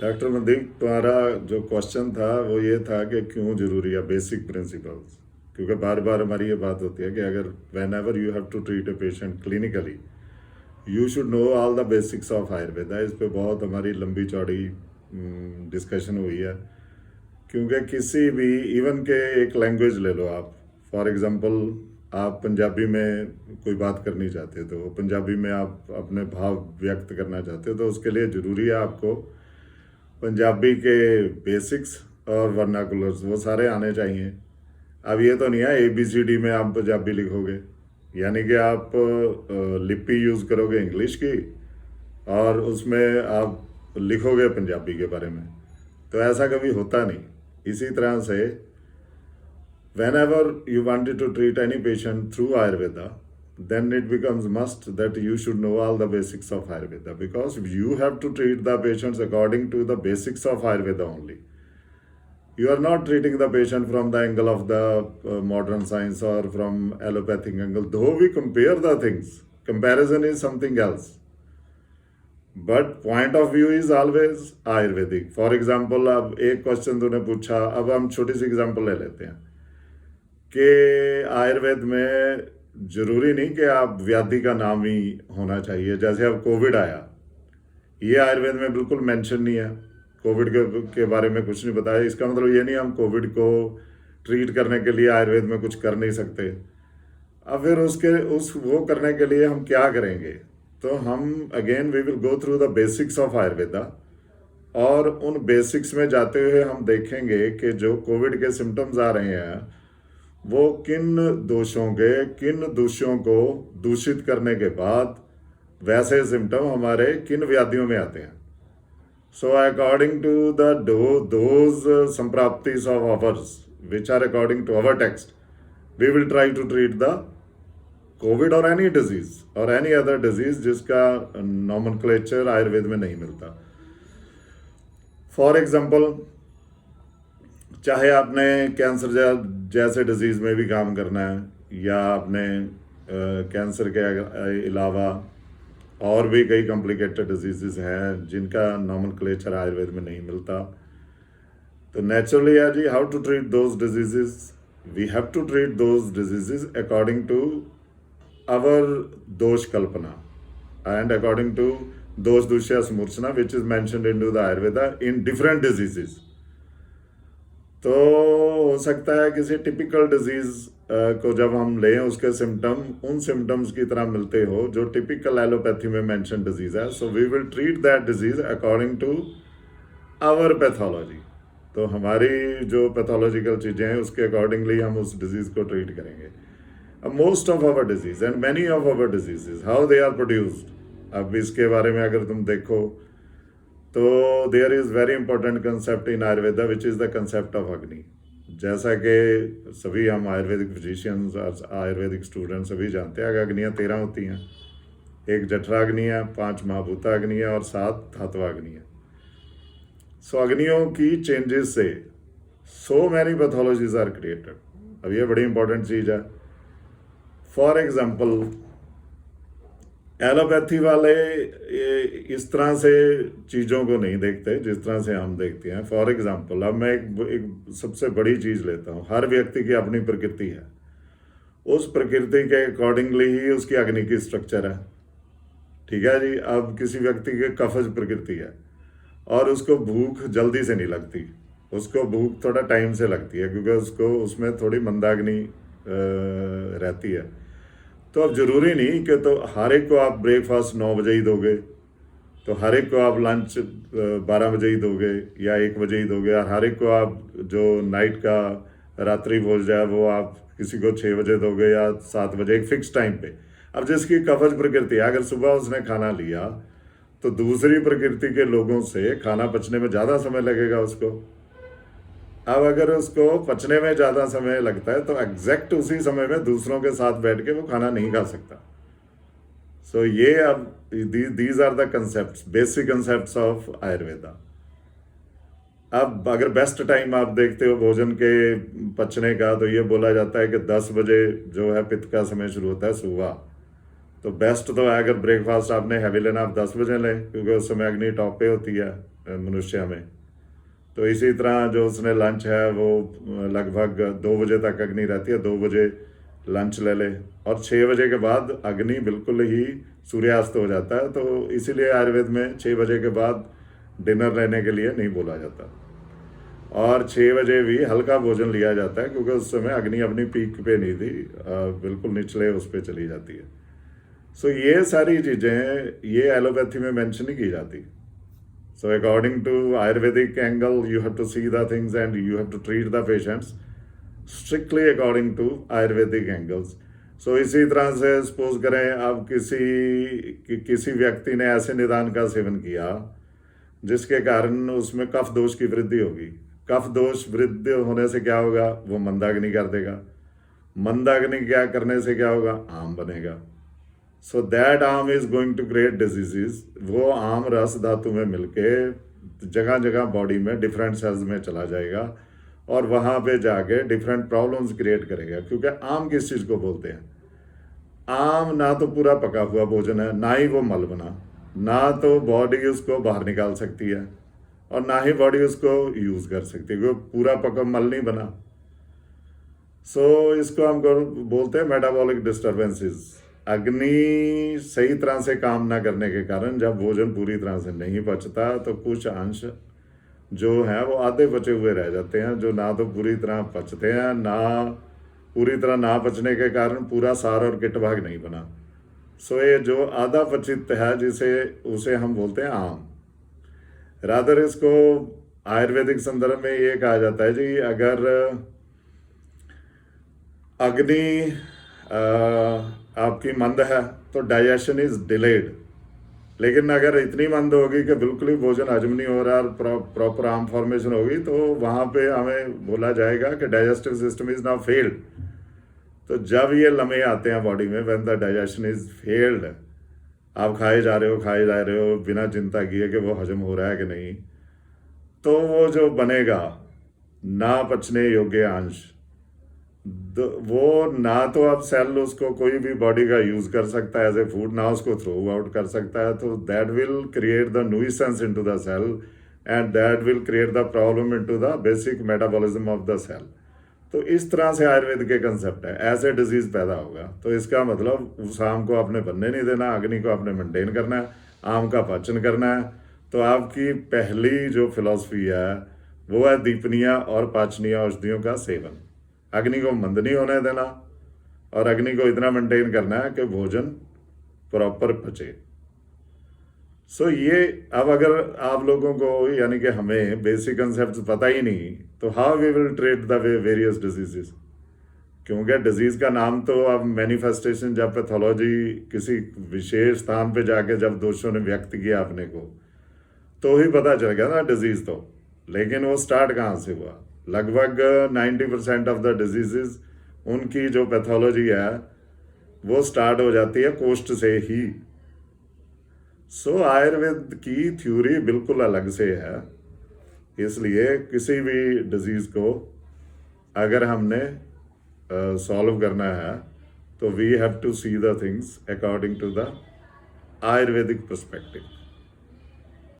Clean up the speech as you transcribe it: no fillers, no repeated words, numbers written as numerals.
Doctor Mandeep, तुम्हारा जो question था वो ये था कि क्यों जरूरी है बेसिक प्रिंसिपल्स। क्योंकि बार बार हमारी ये बात होती है कि अगर whenever you have to treat a patient clinically, you should know all the basics of Ayurveda. इस पे बहुत हमारी लंबी चौड़ी डिस्कशन हुई है। क्योंकि किसी भी इवन के एक लैंग्वेज ले लो आप, फॉर एग्जांपल आप पंजाबी में कोई बात करनी चाहते हो तो पंजाबी में आप अपने भाव व्यक्त करना चाहते हो तो उसके लिए ज़रूरी है आपको पंजाबी के बेसिक्स और वर्नाकुलर्स वो सारे आने चाहिए। अब ये तो नहीं है ABCD में आप पंजाबी लिखोगे, यानी कि आप लिपि यूज़ करोगे इंग्लिश की और उसमें आप लिखोगे पंजाबी के बारे में, तो ऐसा कभी होता नहीं। इसी तरह से whenever you wanted to treat any patient through Ayurveda, then it becomes must that you should know all the basics of Ayurveda, because you have to treat the patients according to the basics of Ayurveda only. You are not treating the patient from the angle of the modern science or from allopathic angle, though we compare the things. Comparison is something else. But point of view is always Ayurvedic. For example, अब एक question तूने पूछा, अब हम छोटी सी example ले लेते हैं कि आयुर्वेद में जरूरी नहीं कि आप व्याधि का नाम ही होना चाहिए। जैसे अब कोविड आया, ये आयुर्वेद में बिल्कुल मेंशन नहीं है, कोविड के बारे में कुछ नहीं बताया। इसका मतलब ये नहीं हम कोविड को ट्रीट करने के लिए आयुर्वेद में कुछ कर नहीं सकते। अब फिर उसके उस वो करने के लिए हम क्या करेंगे? तो हम again we will go through the basics of Ayurveda, और उन बेसिक्स में जाते हुए हम देखेंगे कि जो कोविड के सिम्टम्स आ रहे हैं वो किन दोषों के, किन दूषियों को दूषित करने के बाद वैसे सिम्टम हमारे किन व्याधियों में आते हैं। So according to the those संप्राप्तिस of ours which are according to our text, we will try to treat the COVID or any disease or any other disease जिसका नॉमेनक्लेचर आयुर्वेद में नहीं मिलता। फॉर एग्जाम्पल, चाहे आपने कैंसर जैसे disease में भी काम करना है या आपने कैंसर के अलावा और भी कई कॉम्प्लिकेटेड डिजीजेस हैं जिनका नॉमेनक्लेचर आयुर्वेद में नहीं मिलता, तो नेचुरली है जी, how to treat those diseases? We have to treat those diseases according to our dosh kalpana and according to dosh dushya smurchana which is mentioned into the Ayurveda in different diseases. तो हो सकता है किसी typical disease को जब हम लें उसके सिम्टम उन सिम्टम्स की तरह मिलते हो जो टिपिकल एलोपैथी में मेंशन डिजीज है, so we will treat that disease according to our pathology. तो हमारी जो पैथोलॉजिकल चीज़ें हैं उसके अकॉर्डिंगली हम उस डिजीज को ट्रीट करेंगे। Most of our disease and many of our diseases how they are produced, अब इसके बारे में अगर तुम देखो तो there is very important concept in Ayurveda which is the concept of Agni. जैसा कि सभी हम आयुर्वेदिक फिजिशियंस और आयुर्वेदिक स्टूडेंट सभी जानते हैं कि अग्नियाँ 13 होती हैं। एक जठराग्नि है, 5 महाभूताग्नि है और 7 धात्वाग्नि है। सो अग्नियों की चेंजेस से so many pathologies are created. अब ये बड़ी इंपॉर्टेंट चीज़ है। फॉर एग्जाम्पल, एलोपैथी वाले इस तरह से चीज़ों को नहीं देखते जिस तरह से हम देखते हैं। फॉर एग्जाम्पल, अब मैं एक सबसे बड़ी चीज़ लेता हूँ, हर व्यक्ति की अपनी प्रकृति है, उस प्रकृति के अकॉर्डिंगली ही उसकी अग्नि की स्ट्रक्चर है। ठीक है जी। अब किसी व्यक्ति की कफज प्रकृति है और उसको भूख जल्दी से नहीं लगती, उसको भूख थोड़ा टाइम से लगती है क्योंकि उसको उसमें थोड़ी मंदाग्नि रहती है। तो अब ज़रूरी नहीं कि तो हर एक को आप ब्रेकफास्ट 9 बजे ही दोगे, तो हर एक को आप लंच 12 बजे ही दोगे या 1 बजे ही दोगे, और हर एक को आप जो नाइट का रात्रि भोज है वो आप किसी को 6 बजे दोगे या 7 बजे, एक फिक्स टाइम पे। अब जिसकी कफज प्रकृति है, अगर सुबह उसने खाना लिया तो दूसरी प्रकृति के लोगों से खाना पचने में ज़्यादा समय लगेगा उसको। अब अगर उसको पचने में ज़्यादा समय लगता है तो एग्जैक्ट उसी समय में दूसरों के साथ बैठ के वो खाना नहीं खा सकता। सो ये अब these are the concept, basic concept of Ayurveda. अब अगर बेस्ट टाइम आप देखते हो भोजन के पचने का, तो ये बोला जाता है कि 10 बजे जो है पित्त का समय शुरू होता है सुबह। तो बेस्ट तो है अगर ब्रेकफास्ट आपने हैवी लेना, आप 10 बजे लें क्योंकि उस समय अग्नि टॉप पे होती है। मनुष्य में। तो इसी तरह जो उसने लंच है वो लगभग 2 बजे तक अग्नि रहती है, 2 बजे लंच ले ले, और 6 बजे के बाद अग्नि बिल्कुल ही सूर्यास्त हो जाता है। तो इसीलिए आयुर्वेद में 6 बजे के बाद डिनर लेने के लिए नहीं बोला जाता, और 6 बजे भी हल्का भोजन लिया जाता है, क्योंकि उस समय अग्नि अपनी पीक पे नहीं थी, बिल्कुल निचले उस पर चली जाती है। सो ये सारी चीज़ें ये एलोपैथी में मेंशन नहीं की जाती। So according to Ayurvedic angle, you have to see the things and you have to treat the patients strictly according to Ayurvedic angles. So इसी तरह से सपोज करें अब किसी व्यक्ति ने ऐसे निदान का सेवन किया जिसके कारण उसमें कफ दोष की वृद्धि होगी। कफ दोष वृद्धि होने से क्या होगा, वो मंदाग्नि कर देगा। मंदाग्नि क्या करने से क्या होगा, आम बनेगा। So that ama is going to create diseases. वो आम रस धातु में मिलके जगह जगह बॉडी में डिफरेंट सेल्स में चला जाएगा और वहाँ पे जाके डिफरेंट प्रॉब्लम्स क्रिएट करेगा। क्योंकि आम किस चीज़ को बोलते हैं, आम ना तो पूरा पका हुआ भोजन है, ना ही वो मल बना, ना तो बॉडी उसको बाहर निकाल सकती है और ना ही बॉडी उसको यूज़ कर सकती है, क्योंकि पूरा पका मल नहीं बना। सो इसको हम बोलते हैं मेटाबॉलिक डिस्टर्बेंसेस। अग्नि सही तरह से काम ना करने के कारण जब भोजन पूरी तरह से नहीं पचता तो कुछ अंश जो है वो आधे बचे हुए रह जाते हैं, जो ना तो पूरी तरह पचते हैं, ना पूरी तरह ना पचने के कारण पूरा सार और किट भाग नहीं बना। सो ये जो आधा पचित है जिसे उसे हम बोलते हैं आम। रादर इसको आयुर्वेदिक संदर्भ में ये कहा जाता है जी, अगर अग्नि आपकी मंद है तो डाइजेशन इज डिलेड। लेकिन अगर इतनी मंद होगी कि बिल्कुल ही भोजन हजम नहीं हो रहा और प्रॉपर आर्म फॉर्मेशन होगी, तो वहाँ पे हमें बोला जाएगा कि digestive system is now failed. तो जब ये लम्हे आते हैं बॉडी में, when the digestion is failed, आप खाए जा रहे हो बिना चिंता किए कि वो हजम हो रहा है कि नहीं, तो वो जो बनेगा ना पचने योग्य अंश, वो ना तो अब सेल उसको कोई भी बॉडी का यूज कर सकता है एज ए फूड, ना उसको थ्रो आउट कर सकता है। तो that will create the nuisance into the cell and that will create the problem into the basic metabolism of the cell. तो इस तरह से आयुर्वेद के कंसेप्ट है, ऐसे डिजीज पैदा होगा। तो इसका मतलब उस आम को आपने बनने नहीं देना, अग्नि को आपने मेंटेन करना है, आम का पाचन करना है। तो आपकी पहली जो फिलॉसफी है वो है दीपनीय और पाचनीय औषधियों का सेवन। अग्नि को मंद नहीं होने देना और अग्नि को इतना मेंटेन करना है कि भोजन प्रॉपर पचे। सो ये अब अगर आप लोगों को यानी कि हमें बेसिक कंसेप्ट पता ही नहीं, तो how we will treat the various diseases. क्योंकि डिजीज का नाम तो अब मैनिफेस्टेशन, जब पैथोलॉजी किसी विशेष स्थान पे जाके जब दोषों ने व्यक्त किया अपने को, तो ही पता चल गया ना डिजीज तो। लेकिन वो स्टार्ट कहाँ से हुआ, लगभग 90% ऑफ द डिजीजेस उनकी जो पैथोलॉजी है वो स्टार्ट हो जाती है कोष्ठ से ही। सो आयुर्वेद की थ्योरी बिल्कुल अलग से है। इसलिए किसी भी डिजीज को अगर हमने सॉल्व करना है तो we have to see the things according to the Ayurvedic perspective.